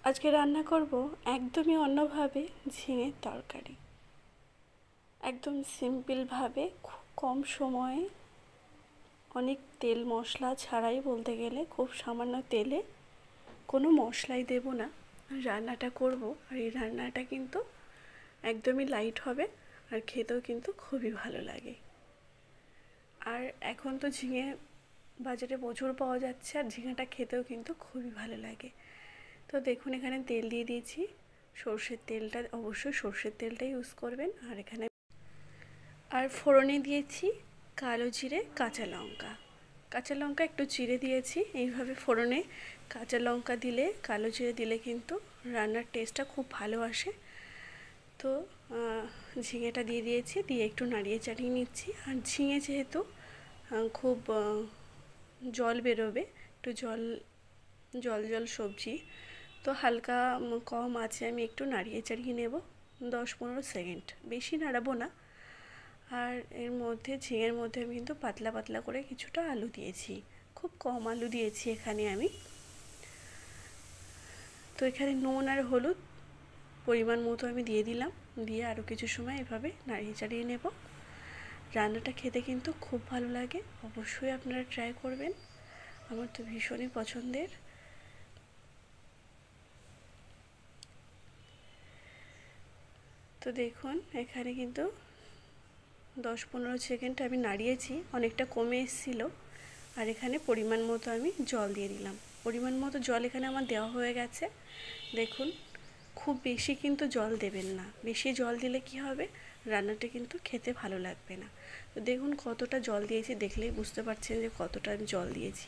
আজকে রান্না করব একদমই অন্যভাবে ঝিঙের তরকারি। একদম সিম্পলভাবে, খুব কম সময়ে, অনেক তেল মশলা ছাড়াই, বলতে গেলে খুব সামান্য তেলে, কোনো মশলাই দেব না, রান্নাটা করব। আর এই রান্নাটা কিন্তু একদমই লাইট হবে আর খেতেও কিন্তু খুবই ভালো লাগে। আর এখন তো ঝিঙে বাজারে প্রচুর পাওয়া যাচ্ছে আর ঝিঙেটা খেতেও কিন্তু খুবই ভালো লাগে। তো দেখুন, এখানে তেল দিয়ে দিয়েছি। সর্ষের তেলটা অবশ্যই সর্ষের তেলটা ইউজ করবেন। আর এখানে ফোড়নে দিয়েছি কালো জিরে, কাঁচা লঙ্কা। কাঁচা লঙ্কা একটু চিড়ে দিয়েছি। এইভাবে ফোড়নে কাঁচা লঙ্কা দিলে, কালো জিরে দিলে কিন্তু রান্নার টেস্টটা খুব ভালো আসে। তো ঝিঙেটা দিয়ে দিয়েছি, দিয়ে একটু নাড়িয়ে চাড়িয়ে নিচ্ছি। আর ঝিঙে যেহেতু খুব জল বেরোবে, একটু জল জল সবজি, তো হালকা কম আছে, আমি একটু নাড়িয়ে চাড়িয়ে নেব 10-15 সেকেন্ড, বেশি নাড়াবো না। আর এর মধ্যে ঝিঙের মধ্যে আমি কিন্তু পাতলা পাতলা করে কিছুটা আলু দিয়েছি, খুব কম আলু দিয়েছি এখানে আমি। তো এখানে নুন আর হলুদ পরিমাণ মতো আমি দিয়ে দিলাম, দিয়ে আরও কিছু সময় এভাবে নাড়িয়ে চাড়িয়ে নেব। রান্নাটা খেতে কিন্তু খুব ভালো লাগে, অবশ্যই আপনারা ট্রাই করবেন। আমার তো ভীষণই পছন্দের। তো দেখুন, এখানে কিন্তু 10-15 সেকেন্ড আমি নাড়িয়েছি, অনেকটা কমে এসেছিল। আর এখানে পরিমাণ মতো আমি জল দিয়ে দিলাম। পরিমাণ মতো জল এখানে আমার দেওয়া হয়ে গেছে। দেখুন, খুব বেশি কিন্তু জল দেবেন না, বেশি জল দিলে কি হবে, রান্নাটা কিন্তু খেতে ভালো লাগবে না। তো দেখুন কতটা জল দিয়েছি, দেখলেই বুঝতে পারছেন যে কতটা আমি জল দিয়েছি।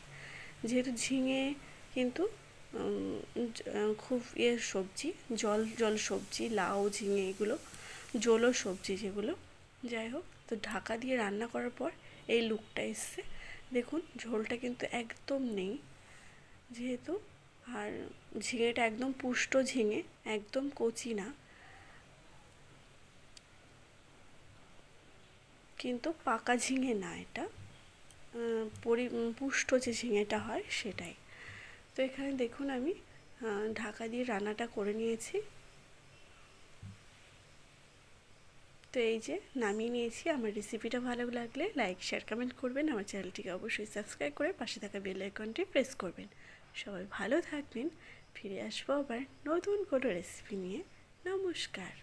যেহেতু ঝিঙে কিন্তু খুব সবজি, জল সবজি, লাউ ঝিঙে এগুলো জলও সবজি যেগুলো, যাই হোক। তো ঢাকা দিয়ে রান্না করার পর এই লুকটা এসছে। দেখুন ঝোলটা কিন্তু একদম নেই যেহেতু। আর ঝিঙেটা একদম পুষ্ট ঝিঙে, একদম কচি না, কিন্তু পাকা ঝিঙে না, এটা পুষ্ট যে ঝিঙেটা হয় সেটাই। তো এখানে দেখুন আমি ঢাকা দিয়ে রান্নাটা করে নিয়েছি। তো এই যে নামিয়ে নিয়েছি। আমার রেসিপিটা ভালো লাগলে লাইক, শেয়ার, কমেন্ট করবেন। আমার চ্যানেলটিকে অবশ্যই সাবস্ক্রাইব করে পাশে থাকা বেল আইকনটি প্রেস করবেন। সবাই ভালো থাকবেন। ফিরে আসবো আবার নতুন কোনো রেসিপি নিয়ে। নমস্কার।